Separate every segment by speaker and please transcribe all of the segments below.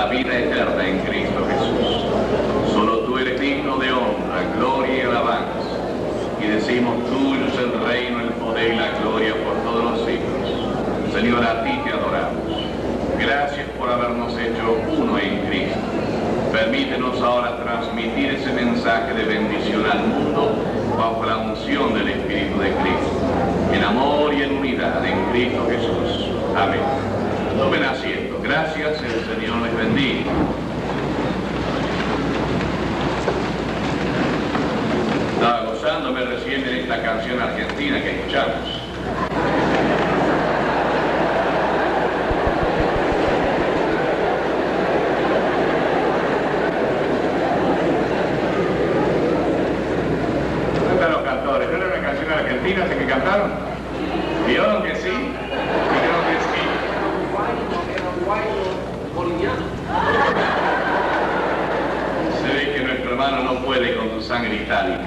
Speaker 1: la vida eterna en Cristo Jesús. Solo tú eres digno de honra, gloria y alabanza. Y decimos, tuyo es el reino, el poder y la gloria por todos los siglos. Señor, a ti te adoramos. Gracias por habernos hecho uno en Cristo. Permítenos ahora transmitir ese mensaje de bendición al mundo bajo la unción del Espíritu de Cristo, en amor y en unidad en Cristo Jesús. Amén. Tomen asiento. Gracias, el Señor les bendiga. Estaba gozándome recién en esta canción argentina que escuchamos.
Speaker 2: ¿Se que cantaron? ¿Vieron que sí? Creo que sí.
Speaker 1: Se ve que nuestro hermano no puede con su sangre itálica.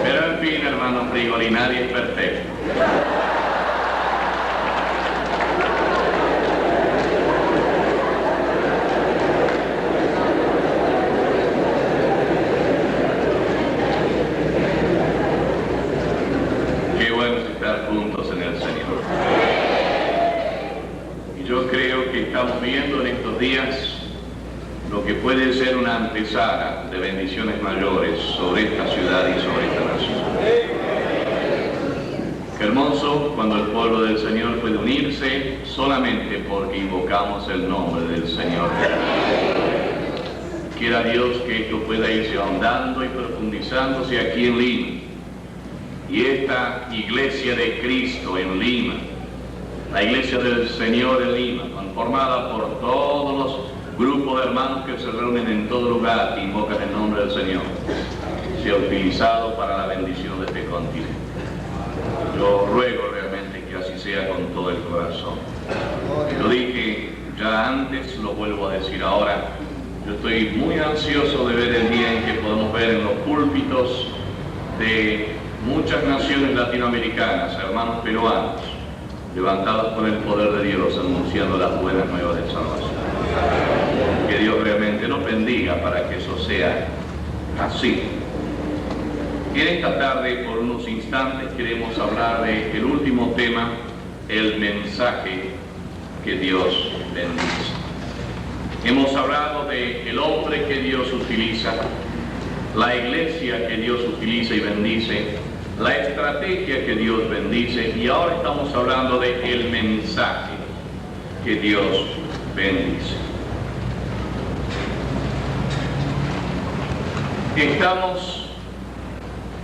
Speaker 1: Pero en fin, hermano Frigoli, nadie es perfecto. Juntos en el Señor. Y yo creo que estamos viendo en estos días lo que puede ser una antesala de bendiciones mayores sobre esta ciudad y sobre esta nación. Qué hermoso cuando el pueblo del Señor puede unirse solamente porque invocamos el nombre del Señor. Quiera Dios que esto pueda irse ahondando y profundizándose aquí en Lima. Y esta iglesia de Cristo en Lima, la iglesia del Señor en Lima, conformada por todos los grupos de hermanos que se reúnen en todo lugar y invocan el nombre del Señor, sea utilizado para la bendición de este continente. Yo ruego realmente que así sea con todo el corazón. Lo dije ya antes, lo vuelvo a decir ahora. Yo estoy muy ansioso de ver el día en que podemos ver en los púlpitos de muchas naciones latinoamericanas, hermanos peruanos, levantados por el poder de Dios, anunciando las buenas nuevas de salvación. Que Dios realmente nos bendiga para que eso sea así. Y en esta tarde, por unos instantes, queremos hablar del último tema, el mensaje que Dios bendice. Hemos hablado del hombre que Dios utiliza, la iglesia que Dios utiliza y bendice, la estrategia que Dios bendice, y ahora estamos hablando del mensaje que Dios bendice. Estamos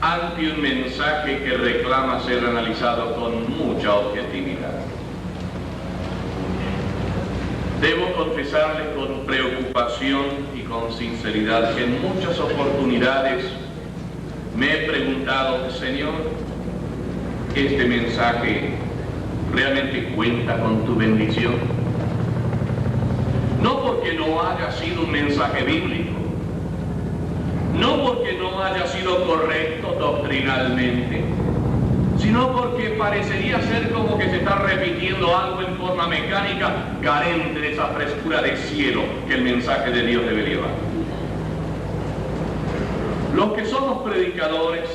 Speaker 1: ante un mensaje que reclama ser analizado con mucha objetividad. Debo confesarles con preocupación y con sinceridad que en muchas oportunidades me he preguntado, Señor, ¿este mensaje realmente cuenta con tu bendición? No porque no haya sido un mensaje bíblico, no porque no haya sido correcto doctrinalmente, sino porque parecería ser como que se está repitiendo algo en forma mecánica, carente de esa frescura de cielo que el mensaje de Dios debe llevar. Los que somos predicadores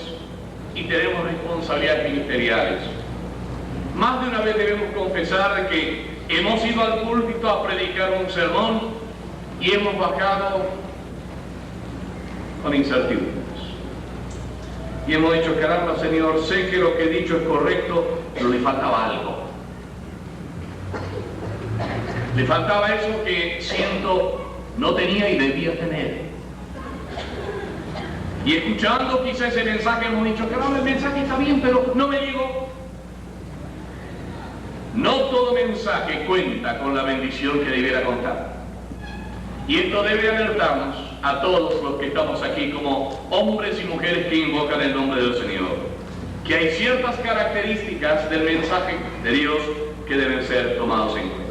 Speaker 1: y tenemos responsabilidades ministeriales, más de una vez debemos confesar que hemos ido al púlpito a predicar un sermón y hemos bajado con incertidumbres. Y hemos dicho, caramba, Señor, sé que lo que he dicho es correcto, pero le faltaba algo. Le faltaba eso que siento no tenía y debía tener. Y escuchando quizá ese mensaje hemos dicho, caramba, el mensaje está bien, pero no me llegó. No todo mensaje cuenta con la bendición que debiera contar. Y esto debe alertarnos a todos los que estamos aquí como hombres y mujeres que invocan el nombre del Señor, que hay ciertas características del mensaje de Dios que deben ser tomados en cuenta.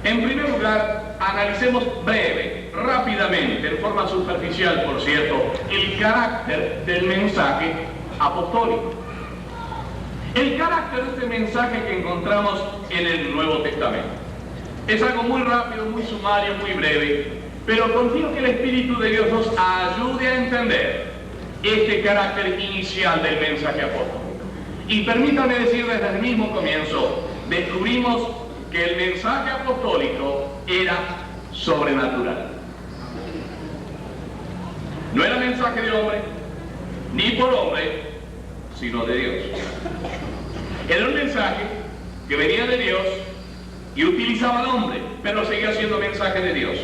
Speaker 1: En primer lugar, analicemos breve, rápidamente, en forma superficial, por cierto, el carácter del mensaje apostólico. El carácter de este mensaje que encontramos en el Nuevo Testamento es algo muy rápido, muy sumario, muy breve, pero confío que el Espíritu de Dios nos ayude a entender este carácter inicial del mensaje apostólico. Y permítanme decir desde el mismo comienzo, descubrimos que el mensaje apostólico era sobrenatural. No era mensaje de hombre, ni por hombre, sino de Dios. Era un mensaje que venía de Dios y utilizaba al hombre, pero seguía siendo mensaje de Dios.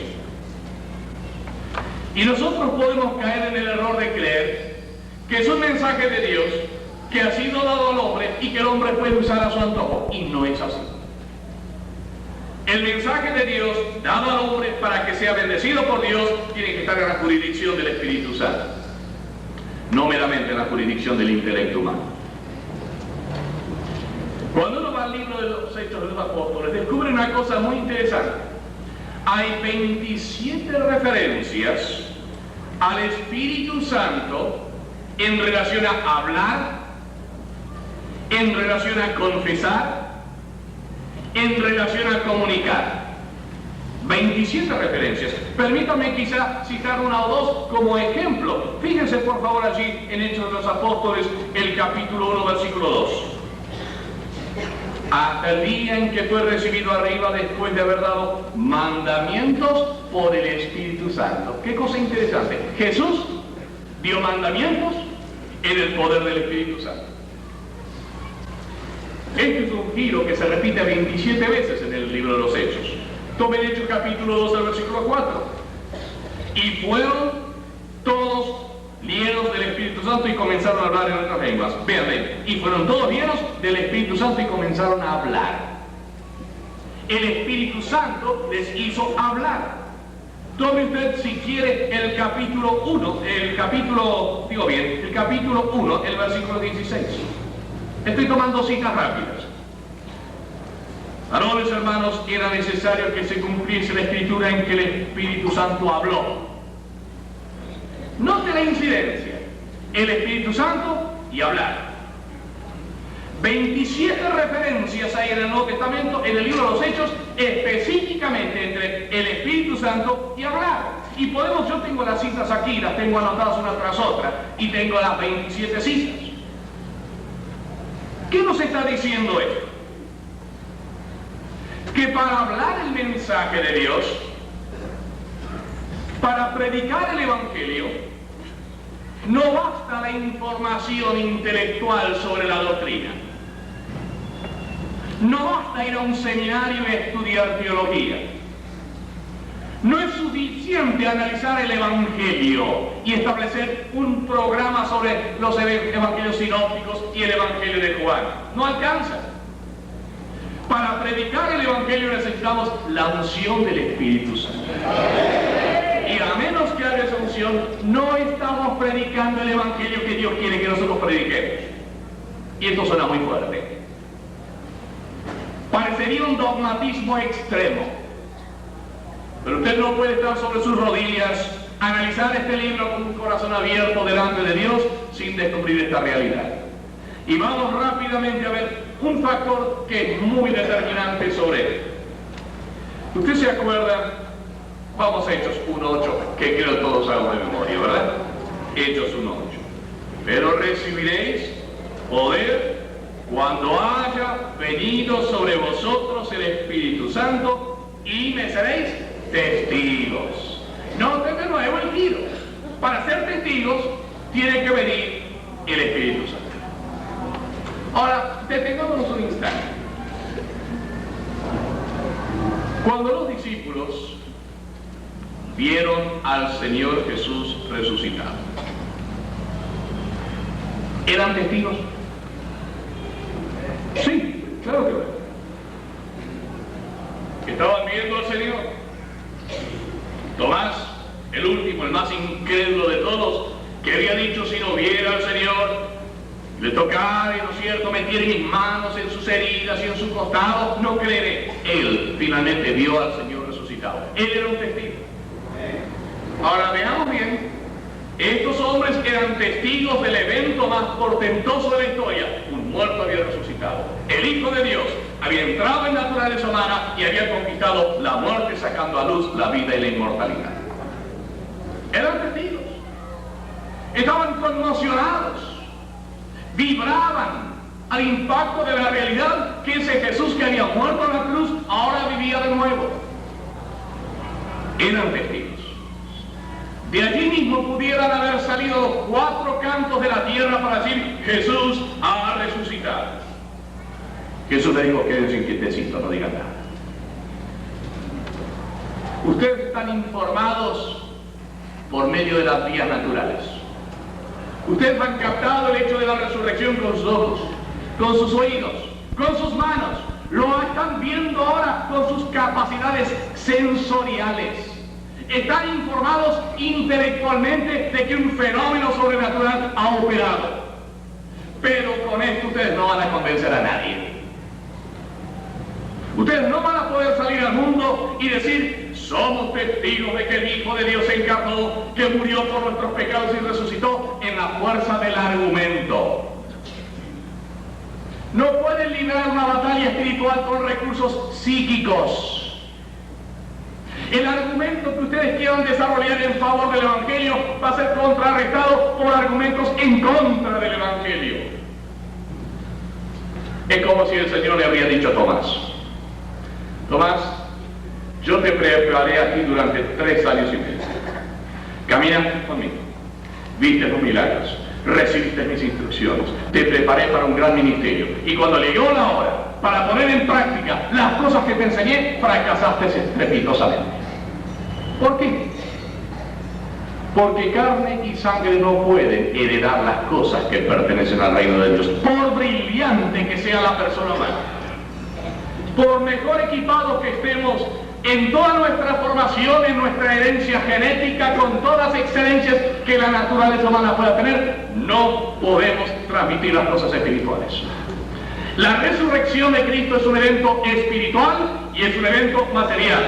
Speaker 1: Y nosotros podemos caer en el error de creer que es un mensaje de Dios que ha sido dado al hombre y que el hombre puede usar a su antojo, y no es así. El mensaje de Dios dado al hombre para que sea bendecido por Dios tiene que estar en la jurisdicción del Espíritu Santo, no meramente en la jurisdicción del intelecto humano. Cuando uno va al libro de los Hechos de los Apóstoles, descubre una cosa muy interesante. Hay 27 referencias al Espíritu Santo en relación a hablar, en relación a confesar, en relación a comunicar. 27 referencias. Permítame quizá citar una o dos como ejemplo. Fíjense por favor allí en Hechos de los Apóstoles, el capítulo 1, versículo 2. Hasta el día en que fue recibido arriba después de haber dado mandamientos por el Espíritu Santo. Qué cosa interesante. Jesús dio mandamientos en el poder del Espíritu Santo. Este es un giro que se repite 27 veces en el libro de los Hechos. Tomen Hechos capítulo 2, al versículo 4. Y fueron todos llenos del Espíritu Santo y comenzaron a hablar en otras lenguas. Vean, y fueron todos llenos del Espíritu Santo y comenzaron a hablar. El Espíritu Santo les hizo hablar. Tome usted, si quiere, el capítulo 1, el capítulo 1, el versículo 16. Estoy tomando citas rápidas. Varones, hermanos, era necesario que se cumpliese la Escritura en que el Espíritu Santo habló. Note la incidencia. El Espíritu Santo y hablar. 27 referencias hay en el Nuevo Testamento, en el libro de los Hechos, específicamente entre el Espíritu Santo y hablar. Y podemos, yo tengo las citas aquí, las tengo anotadas una tras otra, y tengo las 27 citas. ¿Qué nos está diciendo esto? Que para hablar el mensaje de Dios, para predicar el Evangelio, no basta la información intelectual sobre la doctrina. No basta ir a un seminario y estudiar teología. No es suficiente analizar el Evangelio y establecer un programa sobre los evangelios sinópticos y el Evangelio de Juan. No alcanza. Para predicar el Evangelio necesitamos la unción del Espíritu Santo. Y a menos que haya esa unción, no estamos predicando el Evangelio que Dios quiere que nosotros prediquemos. Y esto suena muy fuerte. Parecería un dogmatismo extremo. Pero usted no puede estar sobre sus rodillas, analizar este libro con un corazón abierto delante de Dios sin descubrir esta realidad. Y vamos rápidamente a ver un factor que es muy determinante sobre él. Usted se acuerda, vamos a Hechos 1:8, que creo todos hago de memoria, ¿verdad? Hechos 1:8. Pero recibiréis poder cuando haya venido sobre vosotros el Espíritu Santo y me seréis testigos. Noten de nuevo el giro. Para ser testigos tiene que venir el Espíritu Santo. Ahora, detengámonos un instante. Cuando los discípulos vieron al Señor Jesús resucitado, ¿eran testigos? Sí, claro que eran. Estaban viendo al Señor. Tomás, el último, el más incrédulo de todos, que había dicho: si no viera al Señor, le tocara, ¿no es cierto?, meter mis manos en sus heridas y en su costado, no creeré. Él finalmente vio al Señor resucitado. Él era un testigo. Ahora veamos bien Estos hombres eran testigos del evento más portentoso de la historia. Un muerto había resucitado. El Hijo de Dios había entrado en la naturaleza humana y había conquistado la muerte, sacando a luz la vida y la inmortalidad. Eran testigos. Estaban conmocionados. Vibraban al impacto de la realidad que ese Jesús que había muerto en la cruz ahora vivía de nuevo. Eran testigos. De allí mismo pudieran haber salido los 4 cantos de la tierra para decir: Jesús ha resucitado. Jesús le dijo: quédense quietecitos, no digan nada. Ustedes están informados por medio de las vías naturales. Ustedes han captado el hecho de la resurrección con sus ojos, con sus oídos, con sus manos. Lo están viendo ahora con sus capacidades sensoriales. Están informados intelectualmente de que un fenómeno sobrenatural ha operado. Pero con esto ustedes no van a convencer a nadie. Ustedes no van a poder salir al mundo y decir: somos testigos de que el Hijo de Dios se encarnó, que murió por nuestros pecados y resucitó, en la fuerza del argumento. No pueden librar una batalla espiritual con recursos psíquicos. El argumento que ustedes quieran desarrollar en favor del Evangelio va a ser contrarrestado por argumentos en contra del Evangelio. Es como si el Señor le habría dicho a Tomás: Tomás, yo te preparé aquí durante 3 años y medio. Caminaste conmigo, viste los milagros, recibiste mis instrucciones, te preparé para un gran ministerio. Y cuando llegó la hora para poner en práctica las cosas que te enseñé, fracasaste estrepitosamente. ¿Por qué? Porque carne y sangre no pueden heredar las cosas que pertenecen al reino de Dios, por brillante que sea la persona humana. Por mejor equipados que estemos en toda nuestra formación, en nuestra herencia genética, con todas las excelencias que la naturaleza humana pueda tener, no podemos transmitir las cosas espirituales. La resurrección de Cristo es un evento espiritual y es un evento material.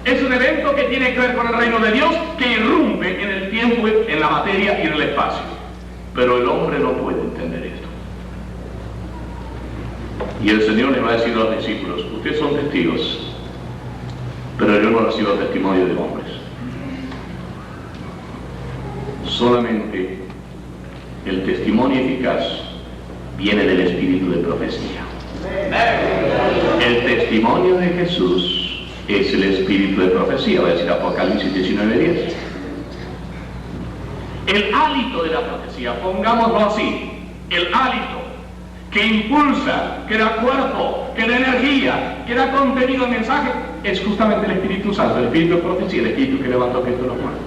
Speaker 1: Es un evento que tiene que ver con el reino de Dios, que irrumpe en el tiempo, en la materia y en el espacio. Pero el hombre no puede entender esto. Y el Señor le va a decir a los discípulos: ustedes son testigos, pero yo no recibo testimonio de hombres. Solamente el testimonio eficaz viene del espíritu de profecía. El testimonio de Jesús es el espíritu de profecía, va a decir Apocalipsis 19:10. El hálito de la profecía, pongámoslo así, el hálito que impulsa, que da cuerpo, que da energía, que da contenido al mensaje, es justamente el Espíritu Santo, el espíritu de profecía, el espíritu que levantó Cristo de los muertos.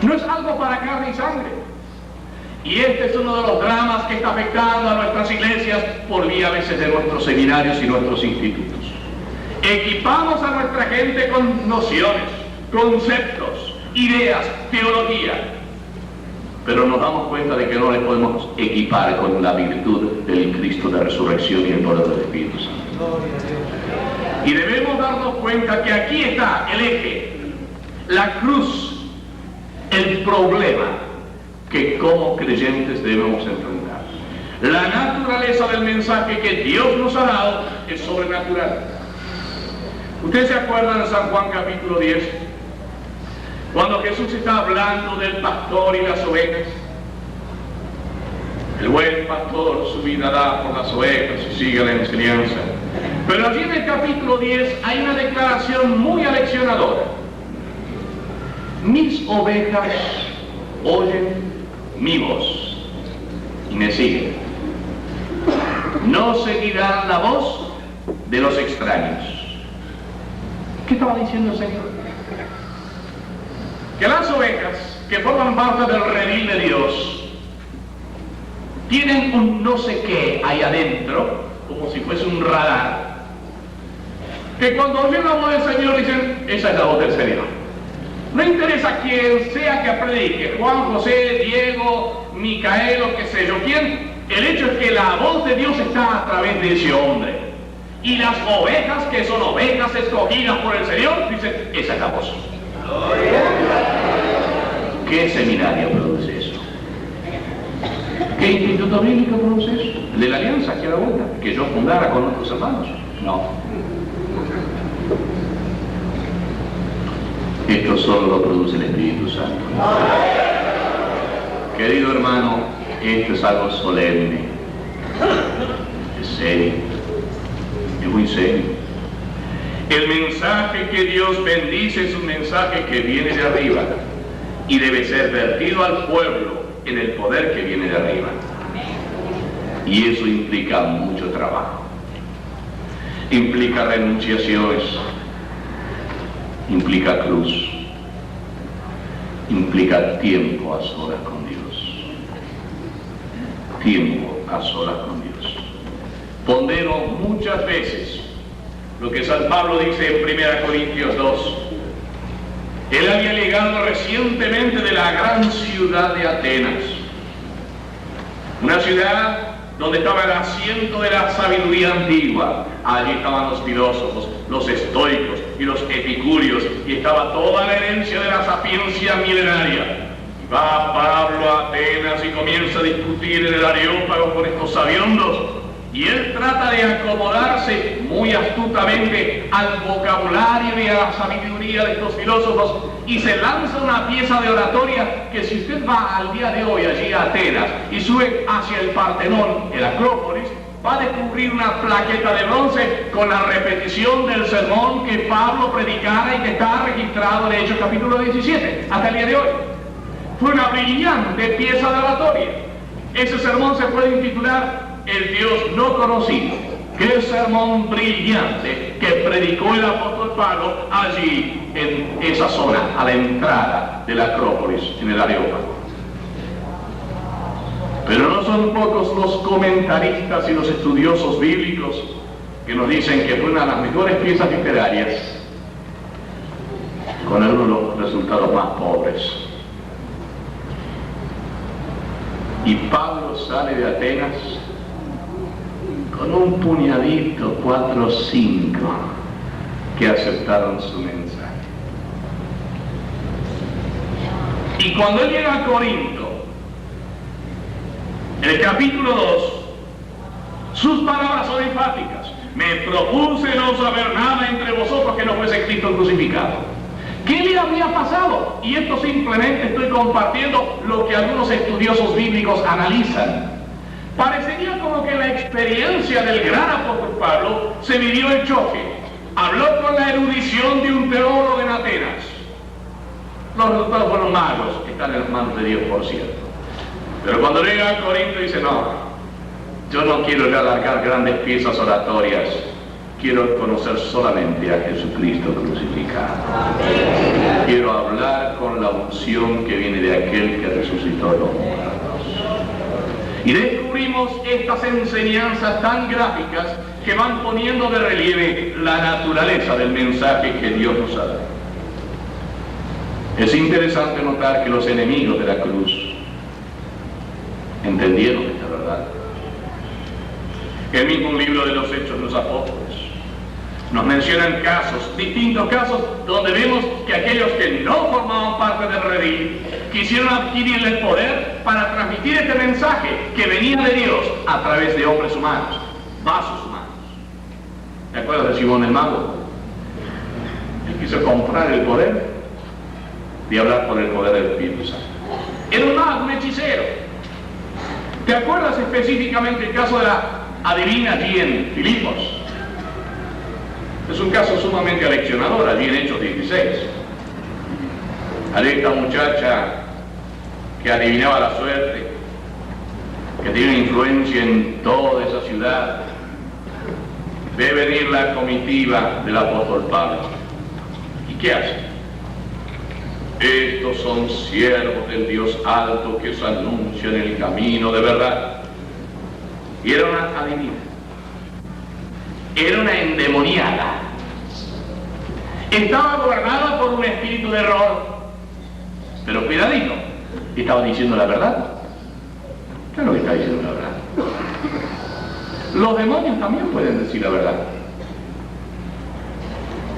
Speaker 1: No es algo para carne y sangre. Y este es uno de los dramas que está afectando a nuestras iglesias por vía a veces de nuestros seminarios y nuestros institutos. Equipamos a nuestra gente con nociones, conceptos, ideas, teología, pero nos damos cuenta de que no les podemos equipar con la virtud del Cristo de resurrección y el poder del Espíritu Santo. Y debemos darnos cuenta que aquí está el eje, la cruz, el problema que como creyentes debemos enfrentar. La naturaleza del mensaje que Dios nos ha dado es sobrenatural. ¿Ustedes se acuerdan de San Juan capítulo 10? Cuando Jesús está hablando del pastor y las ovejas. El buen pastor su vida da por las ovejas y sigue la enseñanza. Pero allí en el capítulo 10 hay una declaración muy aleccionadora. Mis ovejas oyen mi voz y me siguen. No seguirán la voz de los extraños. ¿Qué estaba diciendo el Señor? Que las ovejas que forman parte del redil de Dios tienen un no sé qué ahí adentro, como si fuese un radar, que cuando oyen la voz del Señor dicen: esa es la voz del Señor. No interesa quién sea que predique, Juan, José, Diego, Micael o qué sé yo quién, el hecho es que la voz de Dios está a través de ese hombre. Y las ovejas, que son ovejas escogidas por el Señor, dicen: esa es la voz. ¿Qué seminario produce eso? ¿Qué instituto bíblico produce eso? ¿El de la Alianza, aquí a la vuelta? ¿Que yo fundara con otros hermanos? No. Esto solo lo produce el Espíritu Santo. Querido hermano, esto es algo solemne. Es serio. Es muy serio. El mensaje que Dios bendice es un mensaje que viene de arriba y debe ser vertido al pueblo en el poder que viene de arriba. Y eso implica mucho trabajo. Implica renunciaciones. Implica cruz. Implica tiempo a solas con Dios. Tiempo a solas con Dios. Pondero muchas veces lo que San Pablo dice en 1 Corintios 2. Él había llegado recientemente de la gran ciudad de Atenas, una ciudad donde estaba el asiento de la sabiduría antigua. Allí estaban los filósofos, los estoicos y los epicúreos, y estaba toda la herencia de la sapiencia milenaria. Y va Pablo a Atenas y comienza a discutir en el Areópago con estos sabiondos, y él trata de acomodarse muy astutamente al vocabulario y a la sabiduría de estos filósofos, y se lanza una pieza de oratoria que, si usted va al día de hoy allí a Atenas y sube hacia el Partenón, el Acrópolis, va a descubrir una plaqueta de bronce con la repetición del sermón que Pablo predicara y que está registrado en Hechos capítulo 17 hasta el día de hoy. Fue una brillante pieza de oratoria. Ese sermón se puede intitular El Dios no conocido. Qué sermón brillante que predicó el apóstol Pablo allí en esa zona, a la entrada de la Acrópolis, en el Areópago. Pero no son pocos los comentaristas y los estudiosos bíblicos que nos dicen que fue una de las mejores piezas literarias, con uno de los resultados más pobres. Y Pablo sale de Atenas con un puñadito, 4 o 5, que aceptaron su mensaje. Y cuando él llega a Corinto, en el capítulo 2, sus palabras son enfáticas. Me propuse no saber nada entre vosotros que no fuese Cristo crucificado. ¿Qué le habría pasado? Y esto simplemente estoy compartiendo lo que algunos estudiosos bíblicos analizan. Parecería como que la experiencia del gran apóstol Pablo se vivió el choque. Habló con la erudición de un teólogo en Atenas. Los resultados fueron malos, que están en las manos de Dios, por cierto. Pero cuando llega a Corinto dice, no, yo no quiero alargar grandes piezas oratorias, quiero conocer solamente a Jesucristo crucificado. Quiero hablar con la unción que viene de aquel que resucitó a los muertos. Y descubrimos estas enseñanzas tan gráficas que van poniendo de relieve la naturaleza del mensaje que Dios nos ha dado. Es interesante notar que los enemigos de la cruz entendieron esta verdad. El mismo libro de los Hechos de los Apóstoles nos mencionan casos, distintos casos, donde vemos que aquellos que no formaban parte del redil quisieron adquirir el poder para transmitir este mensaje que venía de Dios a través de hombres humanos, vasos humanos. ¿Te acuerdas de Simón el Mago? Él quiso comprar el poder de hablar por el poder del Espíritu Santo. Era un mago, un hechicero. ¿Te acuerdas específicamente el caso de la adivina allí en Filipos? Es un caso sumamente aleccionador allí en Hechos 16. Allí esta muchacha que adivinaba la suerte, que tiene influencia en toda esa ciudad, ve venir la comitiva del apóstol Pablo. ¿Y qué hace? Estos son siervos del Dios alto que os anuncian el camino de verdad. Y era una adivina. Era una endemoniada. Estaba gobernada por un espíritu de error. Pero cuidadito, estaba diciendo la verdad. Claro que está diciendo la verdad. Los demonios también pueden decir la verdad.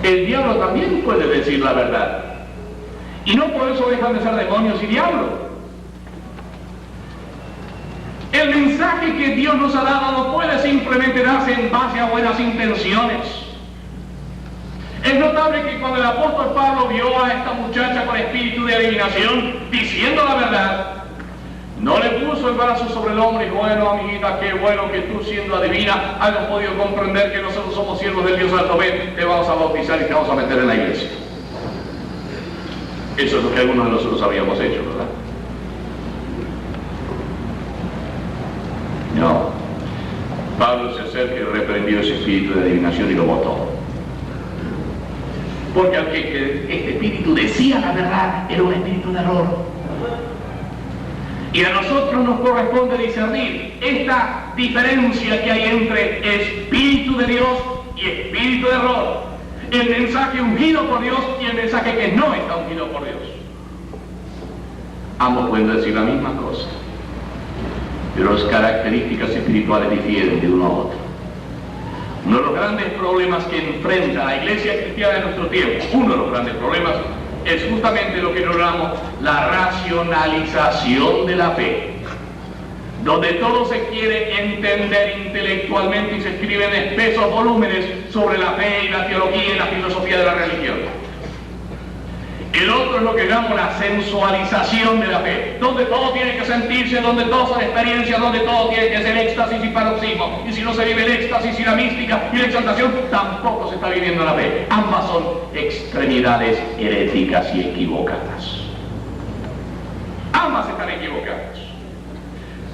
Speaker 1: El diablo también puede decir la verdad. Y no por eso dejan de ser demonios y diablos. El mensaje que Dios nos ha dado no puede simplemente darse en base a buenas intenciones. Es notable que cuando el apóstol Pablo vio a esta muchacha con espíritu de adivinación diciendo la verdad, no le puso el brazo sobre el hombro y dijo: bueno, amiguita, qué bueno que tú, siendo adivina, hayas podido comprender que nosotros somos siervos del Dios alto. Ven, te vamos a bautizar y te vamos a meter en la iglesia. Eso es lo que algunos de nosotros habíamos hecho, ¿verdad? No. Pablo se acerca y reprendió ese espíritu de adivinación y lo botó. Porque aunque este espíritu decía la verdad, era un espíritu de error. Y a nosotros nos corresponde discernir esta diferencia que hay entre espíritu de Dios y espíritu de error. El mensaje ungido por Dios y el mensaje que no está ungido por Dios. Ambos pueden decir la misma cosa, pero las características espirituales difieren de uno a otro. Uno de los grandes problemas que enfrenta la iglesia cristiana de nuestro tiempo, uno de los grandes problemas, es justamente lo que llamamos la racionalización de la fe, donde todo se quiere entender intelectualmente y se escriben espesos volúmenes sobre la fe y la teología y la filosofía de la religión. El otro es lo que llamamos la sensualización de la fe, donde todo tiene que sentirse, donde todo son experiencias, donde todo tiene que ser éxtasis y paroxismo. Y si no se vive el éxtasis y la mística y la exaltación, tampoco se está viviendo la fe. Ambas son extremidades heréticas y equivocadas. Ambas están equivocadas.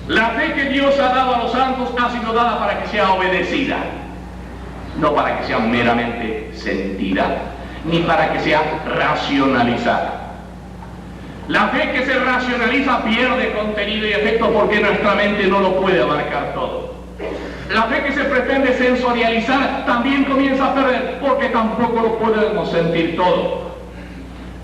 Speaker 1: La fe que Dios ha dado a los santos ha sido dada para que sea obedecida, no para que sea meramente sentida, ni para que sea racionalizada. La fe que se racionaliza pierde contenido y efecto porque nuestra mente no lo puede abarcar todo. La fe que se pretende sensorializar también comienza a perder porque tampoco lo podemos sentir todo.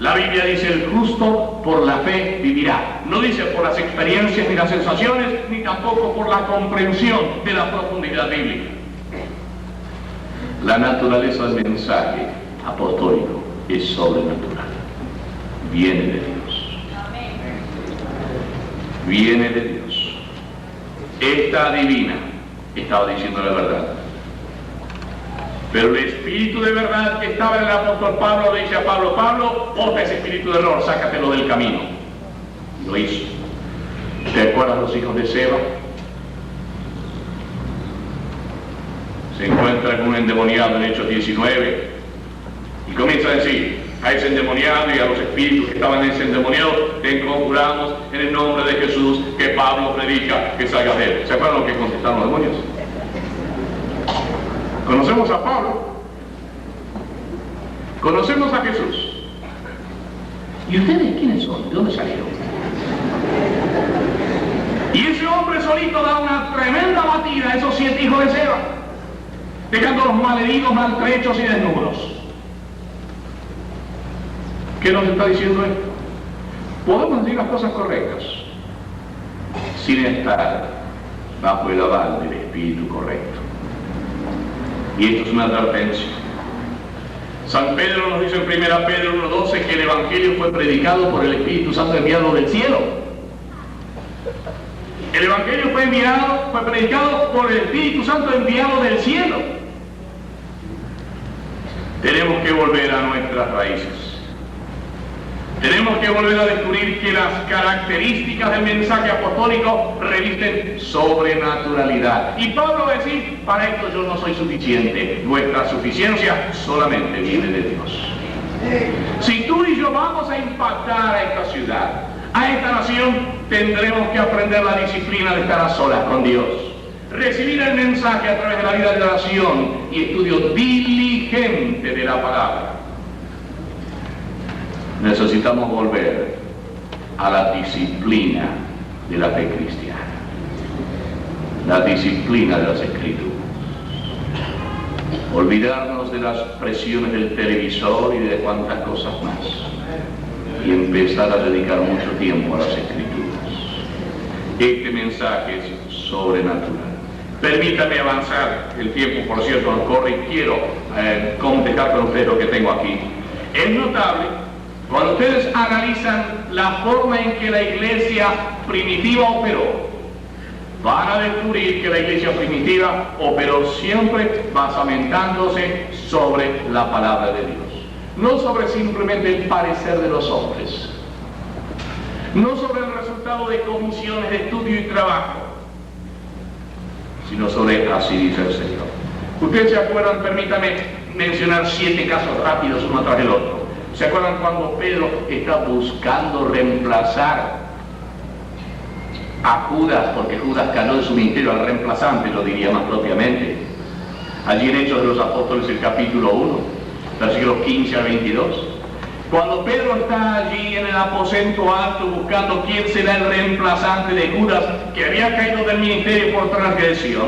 Speaker 1: La Biblia dice: el justo por la fe vivirá. No dice por las experiencias ni las sensaciones, ni tampoco por la comprensión de la profundidad bíblica. La naturaleza del mensaje apostólico es sobrenatural. Viene de Dios. Viene de Dios. Esta divina estaba diciendo la verdad. Pero el espíritu de verdad que estaba en el apóstol Pablo le dice a Pablo: Pablo, bota ese espíritu de error, sácatelo del camino. Y lo hizo. ¿Te acuerdas los hijos de Seba? Se encuentra con un endemoniado en Hechos 19 y comienza a decir a ese endemoniado y a los espíritus que estaban en ese endemoniado: te conjuramos en el nombre de Jesús que Pablo predica, que salgas de él. ¿Se acuerdan lo que contestaron los demonios? Conocemos a Pablo, conocemos a Jesús. ¿Y ustedes quiénes son? ¿De dónde salieron? Y ese hombre solito da una tremenda batida a esos 7 hijos de Seba, dejándolos malheridos, maltrechos y desnudos. ¿Qué nos está diciendo esto? Podemos decir las cosas correctas sin estar bajo el aval del espíritu correcto. Y esto es una advertencia. San Pedro nos dice en 1 Pedro 1:12 que el Evangelio fue predicado por el Espíritu Santo enviado del cielo. El Evangelio fue predicado por el Espíritu Santo enviado del cielo. Tenemos que volver a nuestras raíces. Tenemos que volver a descubrir que las características del mensaje apostólico revisten sobrenaturalidad. Y Pablo va a decir: para esto yo no soy suficiente. Nuestra suficiencia solamente viene de Dios. Si tú y yo vamos a impactar a esta ciudad, a esta nación, tendremos que aprender la disciplina de estar a solas con Dios. Recibir el mensaje a través de la vida de oración y estudio diligente de la palabra. Necesitamos volver a la disciplina de la fe cristiana, la disciplina de las Escrituras. Olvidarnos de las presiones del televisor y de cuantas cosas más, y empezar a dedicar mucho tiempo a las Escrituras. Este mensaje es sobrenatural. Permítame avanzar, el tiempo por cierto nos corre y quiero contestar con ustedes lo que tengo aquí. Es notable Cuando ustedes analizan la forma en que la iglesia primitiva operó, van a descubrir que la iglesia primitiva operó siempre basamentándose sobre la palabra de Dios. No sobre simplemente el parecer de los hombres, no sobre el resultado de comisiones de estudio y trabajo, sino sobre así dice el Señor. Ustedes se acuerdan, permítame mencionar 7 casos rápidos uno tras el otro. ¿Se acuerdan cuando Pedro está buscando reemplazar a Judas, porque Judas ganó de su ministerio al reemplazante, lo diría más propiamente? Allí en Hechos de los Apóstoles, el capítulo 1, versículos 15 al 22. Cuando Pedro está allí en el aposento alto buscando quién será el reemplazante de Judas, que había caído del ministerio por transgresión,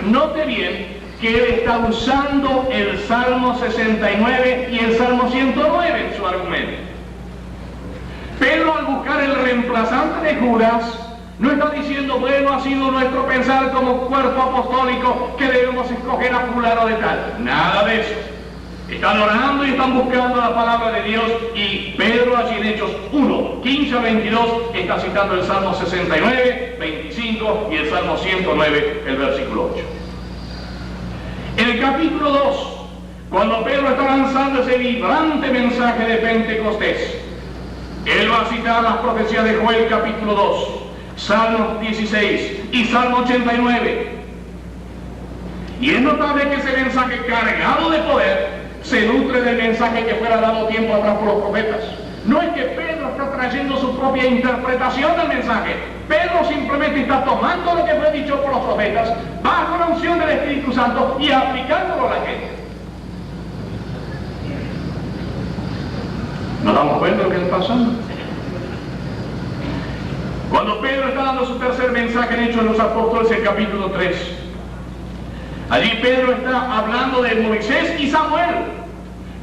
Speaker 1: note bien que él está usando el Salmo 69 y el Salmo 109 en su argumento. Pedro, al buscar el reemplazante de Judas, no está diciendo, bueno, ha sido nuestro pensar como cuerpo apostólico que debemos escoger a fulano de tal. Nada de eso. Están orando y están buscando la palabra de Dios, y Pedro allí en Hechos 1, 15 a 22 está citando el Salmo 69, 25 y el Salmo 109, el versículo 8. En el capítulo 2, cuando Pedro está lanzando ese vibrante mensaje de Pentecostés, él va a citar las profecías de Joel capítulo 2, Salmo 16 y Salmo 89. Y es notable que ese mensaje cargado de poder se nutre del mensaje que fuera dado tiempo atrás por los profetas. No es que Pedro está trayendo su propia interpretación del mensaje. Pedro simplemente está tomando lo que fue dicho por los profetas bajo la unción del Espíritu Santo y aplicándolo a la gente. ¿Nos damos cuenta de lo que está pasando? Cuando Pedro está dando su tercer mensaje en Hechos de los Apóstoles, el capítulo 3, allí Pedro está hablando de Moisés y Samuel.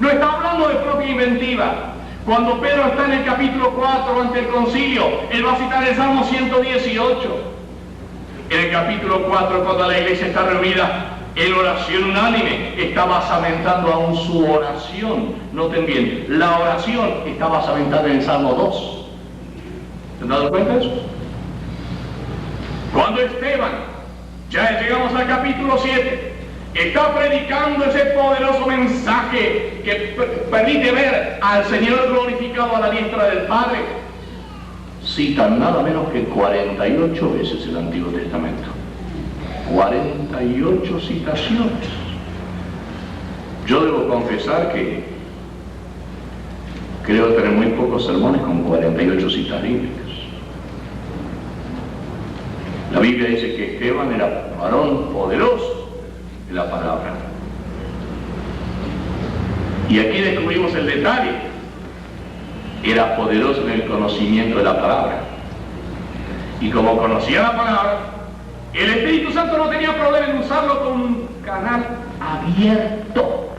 Speaker 1: No está hablando de propia inventiva. Cuando Pedro está en el capítulo 4 ante el concilio, él va a citar el Salmo 118. En el capítulo 4, cuando la iglesia está reunida en oración unánime, está basamentando aún su oración. Noten bien, la oración está basamentada en el Salmo 2. ¿Se han dado cuenta de eso? Cuando Esteban, ya llegamos al capítulo 7, está predicando ese poderoso mensaje que permite ver al Señor glorificado a la diestra del Padre, citan nada menos que 48 veces el Antiguo Testamento. 48 citaciones. Yo debo confesar que creo tener muy pocos sermones con 48 citas bíblicas. La Biblia dice que Esteban era varón poderoso en la palabra. Y aquí descubrimos el detalle. Era poderoso en el conocimiento de la palabra. Y como conocía la palabra, el Espíritu Santo no tenía problema en usarlo con un canal abierto.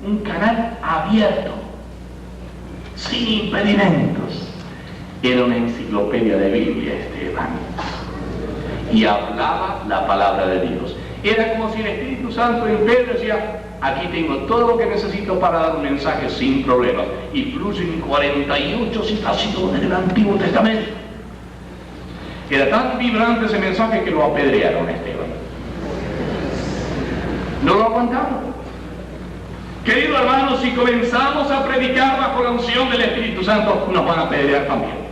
Speaker 1: Un canal abierto. Sin impedimentos. Era una enciclopedia de Biblia, Esteban. Y hablaba la palabra de Dios. Era como si el Espíritu Santo en Pedro decía, aquí tengo todo lo que necesito para dar un mensaje sin problemas. Y fluyen 48 citaciones del Antiguo Testamento. Era tan vibrante ese mensaje que lo apedrearon a Esteban. No lo aguantaron. Queridos hermanos, si comenzamos a predicar bajo la unción del Espíritu Santo, nos van a apedrear también.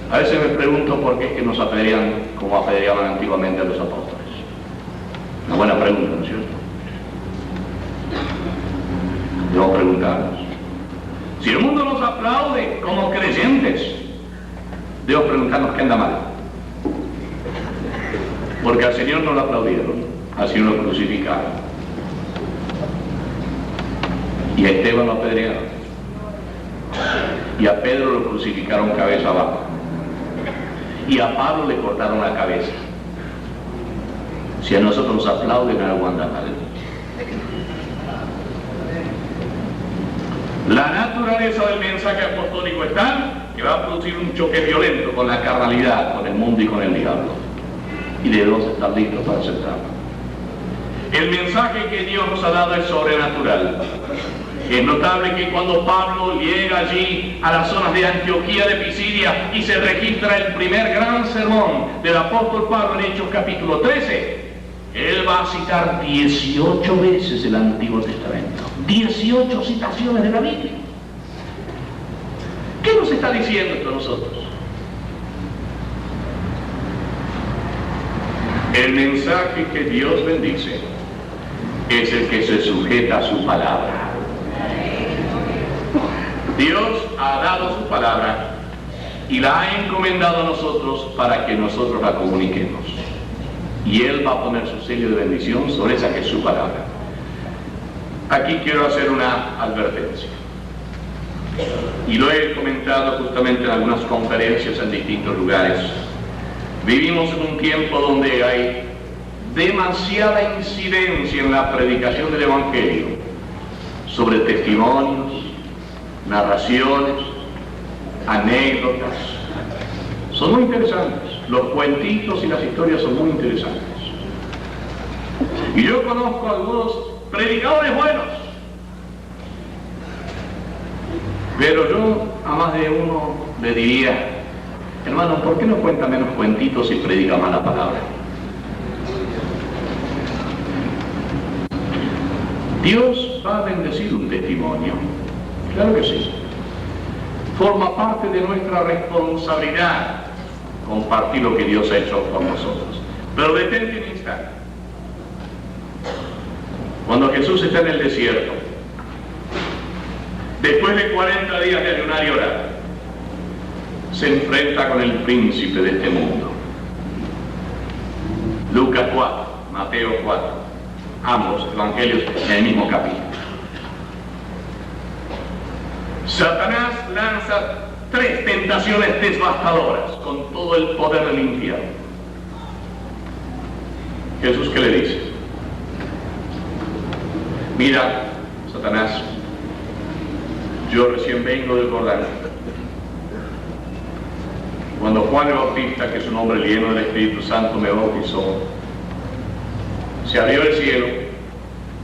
Speaker 1: A veces me pregunto por qué es que nos apedrean como apedreaban antiguamente a los apóstoles. Una buena pregunta, ¿no es cierto? Debemos preguntarnos. Si el mundo nos aplaude como creyentes, debemos preguntarnos qué anda mal. Porque al Señor no lo aplaudieron, así lo crucificaron. Y a Esteban lo apedrearon. Y a Pedro lo crucificaron cabeza abajo. Y a Pablo le cortaron la cabeza. Si a nosotros nos aplauden, algo anda mal. La naturaleza del mensaje apostólico es tal que va a producir un choque violento con la carnalidad, con el mundo y con el diablo. Y debemos estar listos para aceptarlo. El mensaje que Dios nos ha dado es sobrenatural. Es notable que cuando Pablo llega allí a las zonas de Antioquía de Pisidia y se registra el primer gran sermón del apóstol Pablo en Hechos capítulo 13, él va a citar 18 veces el Antiguo Testamento. 18 citaciones de la Biblia. ¿Qué nos está diciendo esto a nosotros? El mensaje que Dios bendice es el que se sujeta a su palabra. Dios ha dado su palabra y la ha encomendado a nosotros para que nosotros la comuniquemos. Y Él va a poner su sello de bendición sobre esa que es su palabra. Aquí quiero hacer una advertencia. Y lo he comentado justamente en algunas conferencias en distintos lugares. Vivimos en un tiempo donde hay demasiada incidencia en la predicación del Evangelio sobre testimonios, narraciones, anécdotas. Son muy interesantes. Los cuentitos y las historias son muy interesantes. Y yo conozco a algunos predicadores buenos, pero yo a más de uno le diría: hermano, ¿por qué no cuenta menos cuentitos y predica más la palabra? Dios va a bendecir un testimonio. Claro que sí. Forma parte de nuestra responsabilidad compartir lo que Dios ha hecho con nosotros. Pero detente un instante. Cuando Jesús está en el desierto, después de 40 días de ayunar y orar, se enfrenta con el príncipe de este mundo. Lucas 4, Mateo 4, ambos evangelios en el mismo capítulo. Satanás lanza 3 tentaciones devastadoras con todo el poder del infierno. Jesús, ¿qué le dice? Mira, Satanás, yo recién vengo del Jordán. Cuando Juan el Bautista, que es un hombre lleno del Espíritu Santo, me bautizó, se abrió el cielo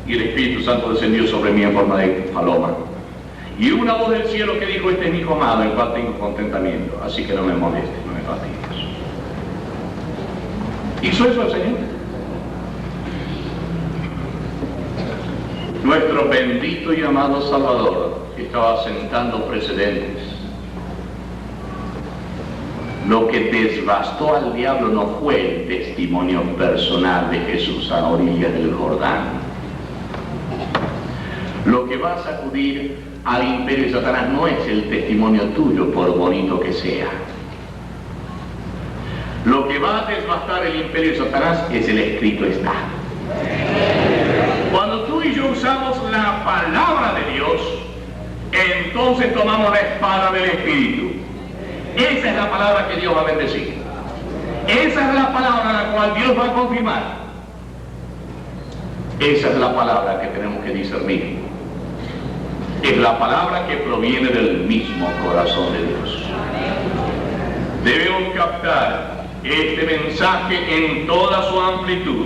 Speaker 1: y el Espíritu Santo descendió sobre mí en forma de paloma. Y una voz del cielo que dijo: este es mi hijo amado, en el cual tengo contentamiento, así que no me molestes, no me fatigues. ¿Hizo eso el Señor? Nuestro bendito y amado Salvador estaba sentando precedentes. Lo que desbastó al diablo no fue el testimonio personal de Jesús a orillas del Jordán. Lo que va a sacudir al imperio de Satanás no es el testimonio tuyo, por bonito que sea. Lo que va a desbastar el imperio de Satanás es el escrito está. Cuando tú y yo usamos la palabra de Dios, entonces tomamos la espada del Espíritu. Esa es la palabra que Dios va a bendecir. Esa es la palabra la cual Dios va a confirmar. Esa es la palabra que tenemos que discernir. Es la palabra que proviene del mismo corazón de Dios. Debemos captar este mensaje en toda su amplitud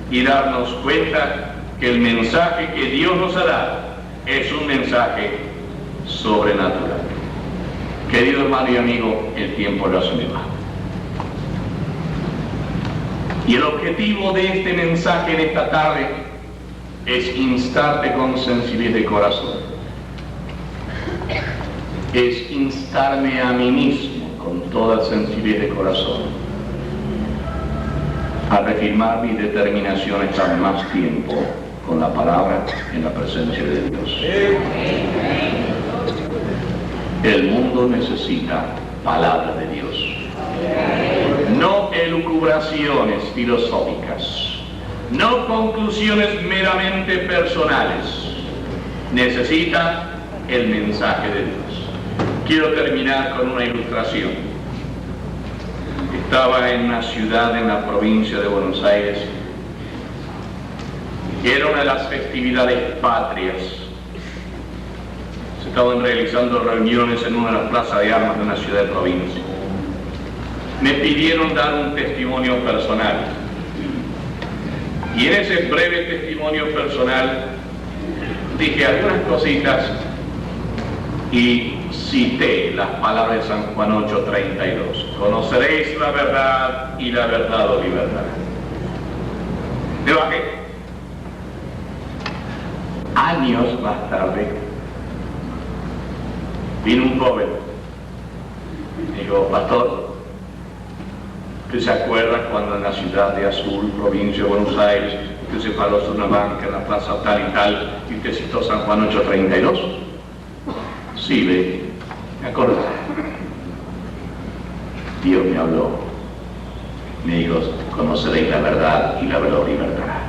Speaker 1: y darnos cuenta que el mensaje que Dios nos ha dado es un mensaje sobrenatural. Querido hermano y amigo, el tiempo lo asumirá. Y el objetivo de este mensaje en esta tarde es instarte con sencillez de corazón. Es instarme a mí mismo con toda sencillez de corazón a reafirmar mi determinación a estar más tiempo con la palabra en la presencia de Dios. El mundo necesita palabra de Dios, no elucubraciones filosóficas, no conclusiones meramente personales. Necesita el mensaje de Dios. Quiero terminar con una ilustración. Estaba en una ciudad en la provincia de Buenos Aires, que era una de las festividades patrias. Se estaban realizando reuniones en una de las plazas de armas de una ciudad de provincia. Me pidieron dar un testimonio personal. Y en ese breve testimonio personal dije algunas cositas y cité las palabras de San Juan 8:32. Conoceréis la verdad y la verdad os libertará. ¿De qué? Años más tarde, vino un joven. Digo, pastor, ¿usted se acuerda cuando en la ciudad de Azul, provincia de Buenos Aires, usted se paró sobre una banca en la plaza tal y tal y usted citó San Juan 8:32? Sí, ve, me acuerdo. Dios me habló, me dijo, conoceréis la verdad y la verdad os libertará.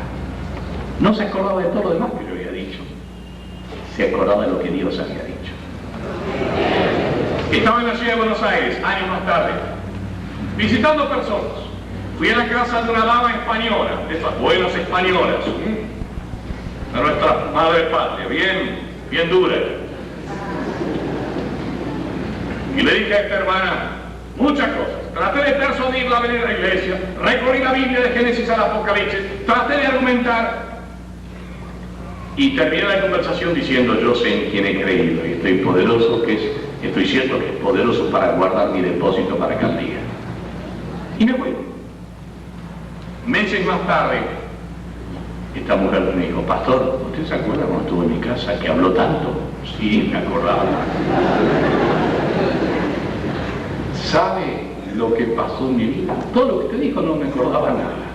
Speaker 1: No se acordaba de todo lo demás que yo había dicho, se acordaba de lo que Dios había dicho. Estaba en la ciudad de Buenos Aires, años más tarde, visitando personas. Fui a la casa de una dama española, de esas buenas españolas, de nuestra madre patria, bien dura. Y le dije a esta hermana muchas cosas. Traté de persuadirla a venir a la iglesia, recorrí la Biblia de Génesis al Apocalipsis, traté de argumentar y terminé la conversación diciendo, yo sé en quién he creído y estoy cierto que es poderoso para guardar mi depósito para cada día. Y me fui. Meses más tarde, esta mujer me dijo, pastor, ¿usted se acuerda cuando estuvo en mi casa que habló tanto? Sí, me acordaba. ¿Sabe lo que pasó en mi vida? Todo lo que usted dijo no me acordaba nada.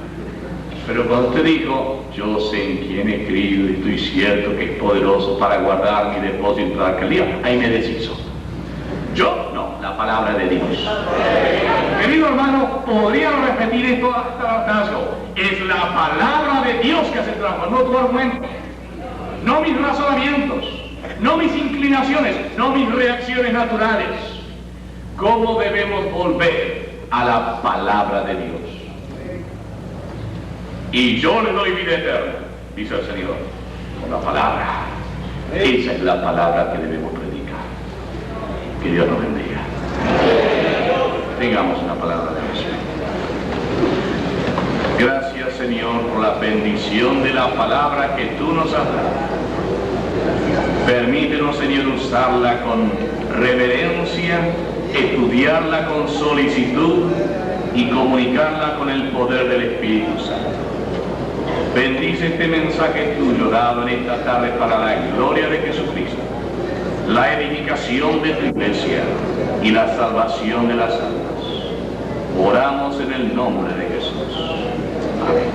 Speaker 1: Pero cuando usted dijo, yo sé en quién he creído y estoy cierto que es poderoso para guardar mi depósito para aquel día, ahí me deshizo. Yo no, la palabra de Dios. Querido hermano, podría repetir esto hasta el hartazgo. Es la palabra de Dios que hace el trabajo, no tu argumento, no mis razonamientos, no mis inclinaciones, no mis reacciones naturales. ¿Cómo debemos volver a la palabra de Dios? Y yo le doy vida eterna, dice el Señor, con la palabra. Esa es la palabra que debemos predicar. Que Dios nos bendiga. Tengamos una palabra de oración. Gracias, Señor, por la bendición de la palabra que tú nos has dado. Permítenos, Señor, usarla con reverencia, estudiarla con solicitud y comunicarla con el poder del Espíritu Santo. Bendice este mensaje tuyo dado en esta tarde para la gloria de Jesucristo, la edificación de tu iglesia y la salvación de las almas. Oramos en el nombre de Jesús. Amén.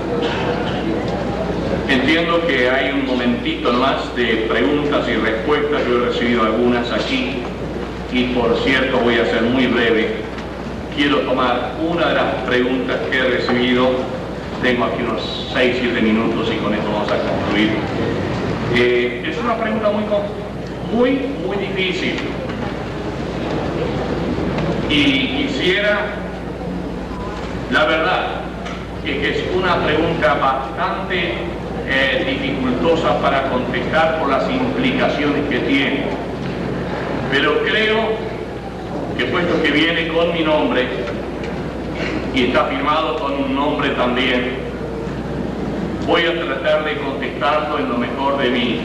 Speaker 1: Entiendo que hay un momentito más de preguntas y respuestas. Yo he recibido algunas aquí y por cierto voy a ser muy breve. Quiero tomar una de las preguntas que he recibido. Tengo aquí unos 6-7 minutos y con esto vamos a concluir. Es una pregunta muy difícil. Y quisiera, la verdad, que es una pregunta bastante dificultosa para contestar por las implicaciones que tiene. Pero creo que puesto que viene con mi nombre y está firmado con un nombre también, voy a tratar de contestarlo en lo mejor de mi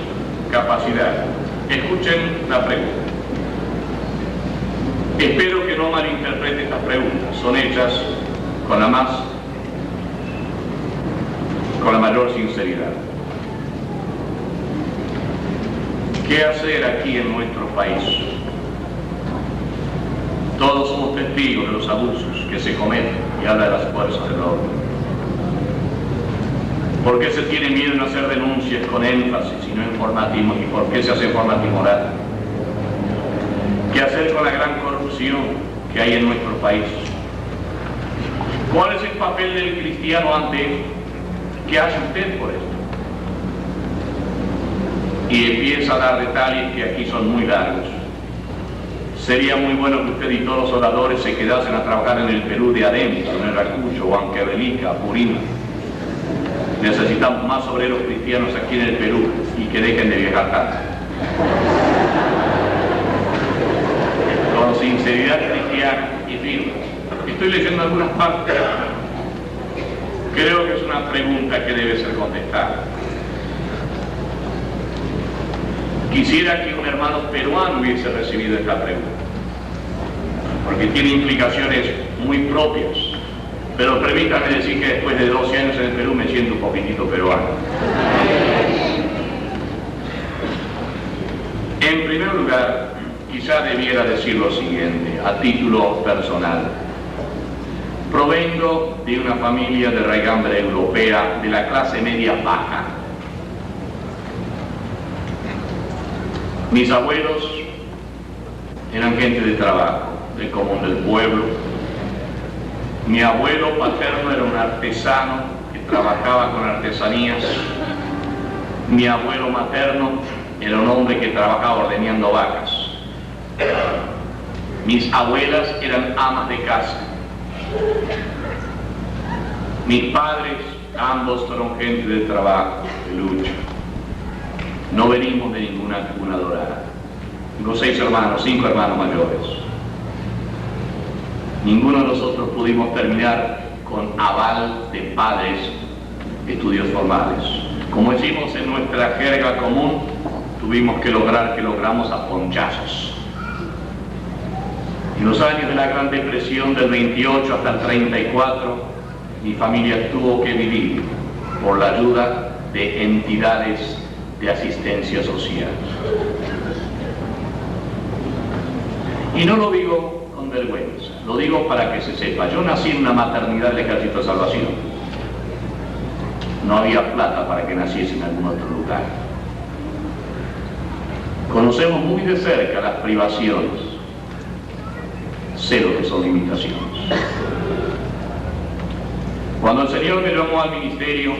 Speaker 1: capacidad. Escuchen la pregunta. Espero que no malinterpreten estas preguntas. Son hechas con la mayor sinceridad. ¿Qué hacer aquí en nuestro país? Todos somos testigos de los abusos que se cometen y habla de las fuerzas del orden. ¿Por qué se tiene miedo en hacer denuncias con énfasis y no informativo? ¿Y por qué se hace en forma timoral? ¿Qué hacer con la gran corrupción que hay en nuestro país? ¿Cuál es el papel del cristiano ante esto? ¿Qué hace usted por esto? Y empieza a dar detalles que aquí son muy largos. Sería muy bueno que usted y todos los oradores se quedasen a trabajar en el Perú de adentro, en el Ayacucho, Huancavelica, Purímac. Necesitamos más obreros cristianos aquí en el Perú y que dejen de viajar tanto. Con sinceridad cristiana y firme. Estoy leyendo algunas partes. Creo que es una pregunta que debe ser contestada. Quisiera que un hermano peruano hubiese recibido esta pregunta, porque tiene implicaciones muy propias. Pero permítanme decir que después de 12 años en el Perú me siento un poquitito peruano. En primer lugar, quizá debiera decir lo siguiente, a título personal. Provengo de una familia de raigambre europea de la clase media baja. Mis abuelos eran gente de trabajo, del común del pueblo. Mi abuelo paterno era un artesano que trabajaba con artesanías. Mi abuelo materno era un hombre que trabajaba ordeñando vacas. Mis abuelas eran amas de casa. Mis padres, ambos fueron gente de trabajo, de lucha. No venimos de ninguna cuna dorada. Tengo 6 hermanos, 5 hermanos mayores. Ninguno de nosotros pudimos terminar con aval de padres estudios formales. Como decimos en nuestra jerga común, tuvimos que lograr que logramos a ponchazos. En los años de la Gran Depresión del 28 hasta el 34, mi familia tuvo que vivir por la ayuda de entidades de asistencia social. Y no lo digo con vergüenza, lo digo para que se sepa. Yo nací en una maternidad del Ejército de Salvación. No había plata para que naciese en algún otro lugar. Conocemos muy de cerca las privaciones. Sé lo que son limitaciones. Cuando el Señor me llamó al ministerio,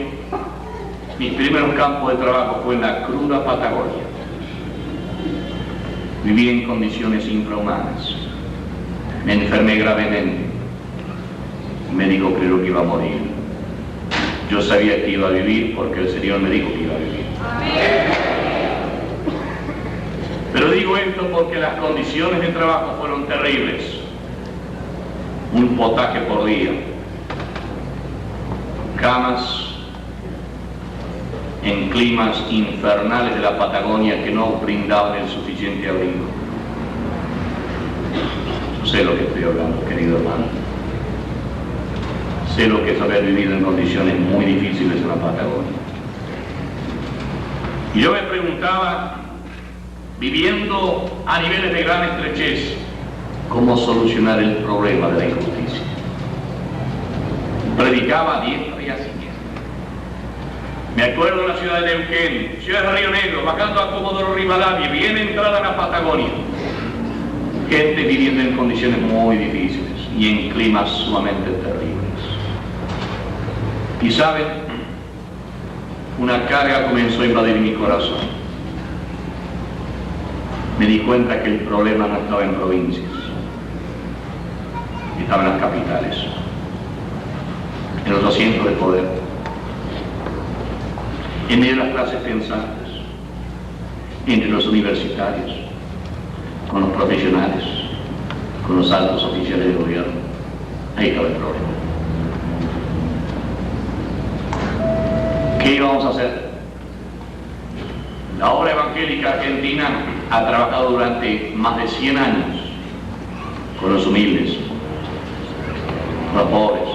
Speaker 1: mi primer campo de trabajo fue en la cruda Patagonia. Viví en condiciones infrahumanas. Me enfermé gravemente. El médico creyó que iba a morir. Yo sabía que iba a vivir porque el Señor me dijo que iba a vivir. Pero digo esto porque las condiciones de trabajo fueron terribles. Un potaje por día. Camas en climas infernales de la Patagonia que no brindaban el suficiente abrigo. Yo sé lo que estoy hablando, querido hermano. Sé lo que es haber vivido en condiciones muy difíciles en la Patagonia. Y yo me preguntaba, viviendo a niveles de gran estrechez, cómo solucionar el problema de la injusticia. Predicaba a diestra y a siniestra. Me acuerdo de la ciudad de Neuquén, ciudad de Río Negro, bajando a Comodoro Rivadavia, bien entrada en la Patagonia. Gente viviendo en condiciones muy difíciles y en climas sumamente terribles. Y saben, una carga comenzó a invadir mi corazón. Me di cuenta que el problema no estaba en provincias, estaba en las capitales, en los asientos de poder, en medio de las clases pensantes, entre los universitarios, con los profesionales, con los altos oficiales de gobierno. Ahí estaba el problema. ¿Qué íbamos a hacer? La obra evangélica argentina ha trabajado durante más de 100 años con los humildes, con los pobres.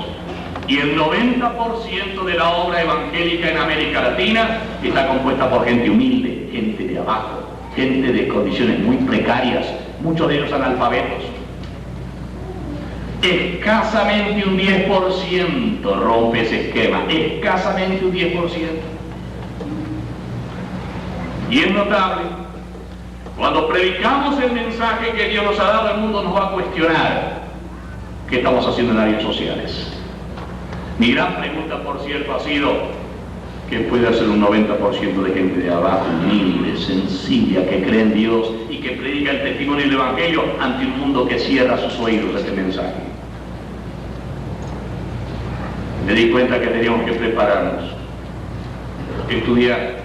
Speaker 1: Y el 90% de la obra evangélica en América Latina está compuesta por gente humilde, gente de abajo, gente de condiciones muy precarias, muchos de ellos analfabetos. Escasamente un 10% rompe ese esquema, escasamente un 10%. Y es notable, cuando predicamos el mensaje que Dios nos ha dado, el mundo nos va a cuestionar qué estamos haciendo en áreas sociales. Mi gran pregunta, por cierto, ha sido ¿qué puede hacer un 90% de gente de abajo, humilde, sencilla, que cree en Dios y que predica el testimonio del Evangelio ante un mundo que cierra sus oídos a este mensaje? Me di cuenta que teníamos que prepararnos, estudiar,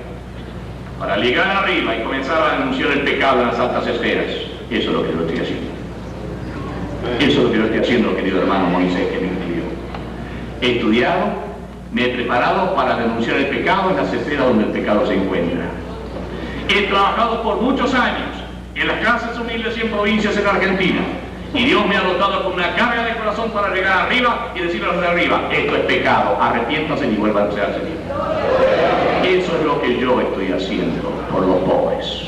Speaker 1: para llegar arriba y comenzar a denunciar el pecado en las altas esferas. Eso es lo que yo estoy haciendo. Eso es lo que yo estoy haciendo, querido hermano Moisés, que me escribió. He estudiado, me he preparado para denunciar el pecado en las esferas donde el pecado se encuentra. He trabajado por muchos años en las clases humildes y en provincias en Argentina. Y Dios me ha dotado con una carga de corazón para llegar arriba y decirle a los de arriba, esto es pecado, arrepiéntanse y vuelvan a ser al Señor. Eso es lo que yo estoy haciendo por los pobres.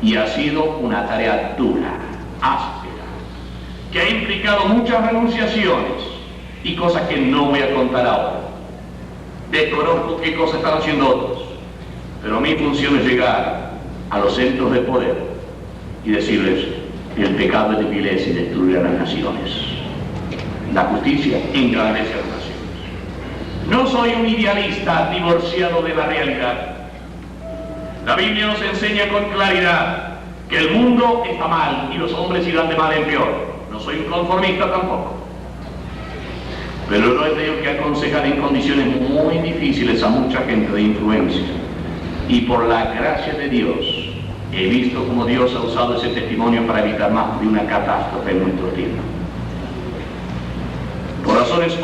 Speaker 1: Y ha sido una tarea dura, áspera, que ha implicado muchas renunciaciones y cosas que no voy a contar ahora. Desconozco qué cosas están haciendo otros, pero mi función es llegar a los centros de poder y decirles, el pecado es debilece y destruye a las naciones. La justicia engrandece a las naciones. No soy un idealista divorciado de la realidad. La Biblia nos enseña con claridad que el mundo está mal y los hombres irán de mal en peor. No soy un conformista tampoco. Pero no he tenido que aconsejar en condiciones muy difíciles a mucha gente de influencia. Y por la gracia de Dios, he visto cómo Dios ha usado ese testimonio para evitar más de una catástrofe en nuestro tiempo. Por razones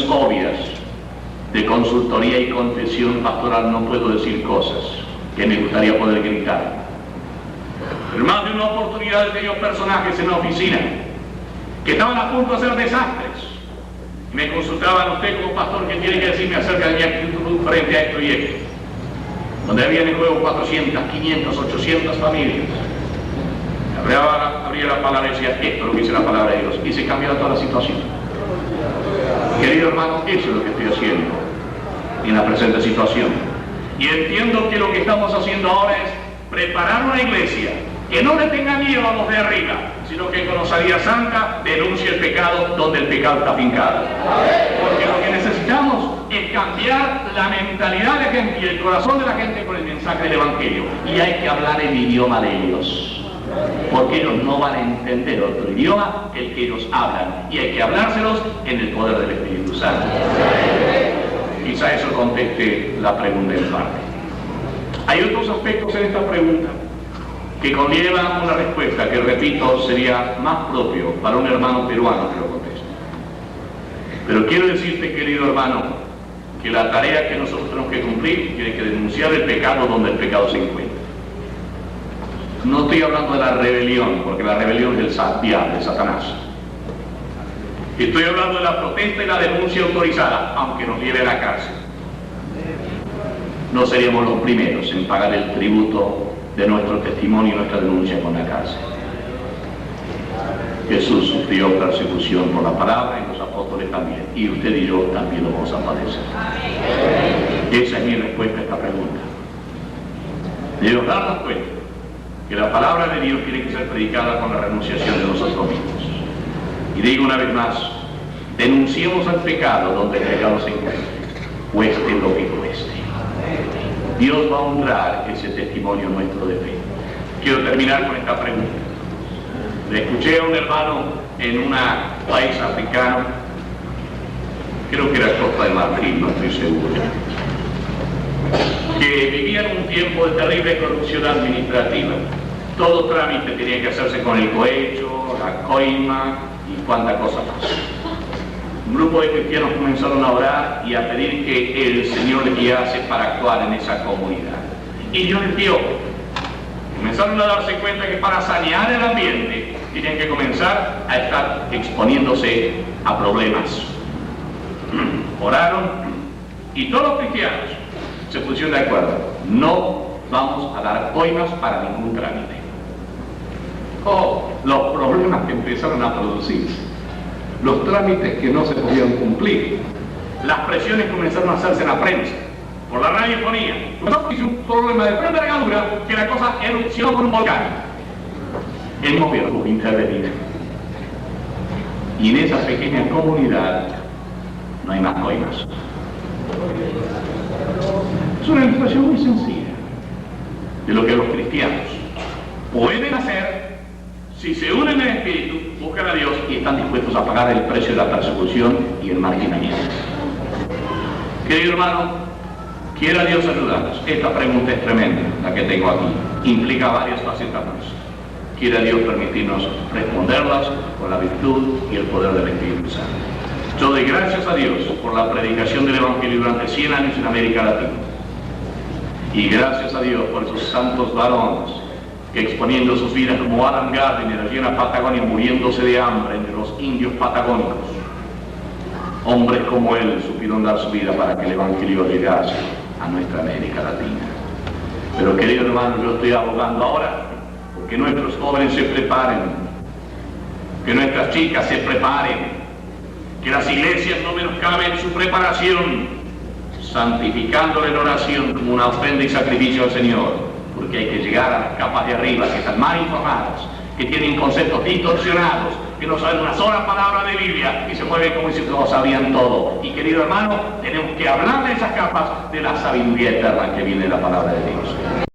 Speaker 1: obvias de consultoría y confesión pastoral no puedo decir cosas que me gustaría poder gritar. Pero más de una oportunidad he tenido personajes en la oficina que estaban a punto de hacer desastres. Me consultaban, usted como pastor, ¿qué tiene que decirme acerca de mi actitud frente a esto y esto? Donde había en juego 400, 500, 800 familias. Abría la palabra y decía, esto es lo que dice la palabra de Dios, y se cambiaba toda la situación. Querido hermano, eso es lo que estoy haciendo en la presente situación. Y entiendo que lo que estamos haciendo ahora es preparar una iglesia que no le tenga miedo a los de arriba, sino que con osadía santa denuncie el pecado donde el pecado está fincado. Porque lo que necesitamos es cambiar la mentalidad de la gente y el corazón de la gente con el mensaje del Evangelio. Y hay que hablar el idioma de ellos, porque ellos no van a entender otro idioma que el que ellos hablan, y hay que hablárselos en el poder del Espíritu Santo. Quizá eso conteste la pregunta en parte. Hay otros aspectos en esta pregunta que conllevan una respuesta que, repito, sería más propio para un hermano peruano que lo conteste. Pero quiero decirte, querido hermano, que la tarea que nosotros tenemos que cumplir tiene que denunciar el pecado donde el pecado se encuentra. No estoy hablando de la rebelión, porque la rebelión es del diablo, de Satanás. Estoy hablando de la protesta y la denuncia autorizada, aunque nos lleve a la cárcel. No seríamos los primeros en pagar el tributo de nuestro testimonio y nuestra denuncia con la cárcel. Jesús sufrió persecución por la palabra y los apóstoles también, y usted y yo también lo vamos a padecer. Esa es mi respuesta a esta pregunta. Debemos darnos cuenta que la palabra de Dios tiene que ser predicada con la renunciación de nosotros mismos. Y digo una vez más, denunciemos al pecado donde el pecado se encuentre, cueste lo que cueste. Dios va a honrar ese testimonio nuestro de fe. Quiero terminar con esta pregunta. Le escuché a un hermano en un país africano, creo que era Costa de Marfil, no estoy seguro, que vivía en un tiempo de terrible corrupción administrativa. Todo trámite tenía que hacerse con el cohecho, la coima y cuánta cosa más. Un grupo de cristianos comenzaron a orar y a pedir que el Señor les guiase para actuar en esa comunidad. Y Dios les dio. Comenzaron a darse cuenta que para sanear el ambiente tenían que comenzar a estar exponiéndose a problemas. Oraron y todos los cristianos se pusieron de acuerdo. No vamos a dar coimas para ningún trámite. Los problemas que empezaron a producirse, los trámites que no se podían cumplir, las presiones comenzaron a hacerse en la prensa, por la radiofonía. Nosotros hicimos un problema de tal envergadura que la cosa erupcionó con un volcán. El gobierno tuvo que intervenir. Y en esa pequeña comunidad no hay más coimas. Es una ilustración muy sencilla de lo que los cristianos pueden hacer si se unen en el Espíritu, buscan a Dios y están dispuestos a pagar el precio de la persecución y el marginamiento. Querido hermano, quiera Dios ayudarnos. Esta pregunta es tremenda, la que tengo aquí. Implica varias facetas más. Quiera Dios permitirnos responderlas con la virtud y el poder del Espíritu Santo. Yo doy gracias a Dios por la predicación del Evangelio durante 100 años en América Latina. Y gracias a Dios por esos santos varones que exponiendo sus vidas como Adam Gardiner allí en la Patagonia, muriéndose de hambre entre los indios patagónicos, hombres como él supieron dar su vida para que el Evangelio llegase a nuestra América Latina. Pero querido hermano, yo estoy abogando ahora porque nuestros jóvenes se preparen, que nuestras chicas se preparen, que las iglesias no menoscaben su preparación, santificándole en oración como una ofrenda y sacrificio al Señor, porque hay que llegar a las capas de arriba, que están mal informadas, que tienen conceptos distorsionados, que no saben una sola palabra de Biblia y se mueven como si todos sabían todo. Y querido hermano, tenemos que hablar de esas capas de la sabiduría eterna que viene de la palabra de Dios.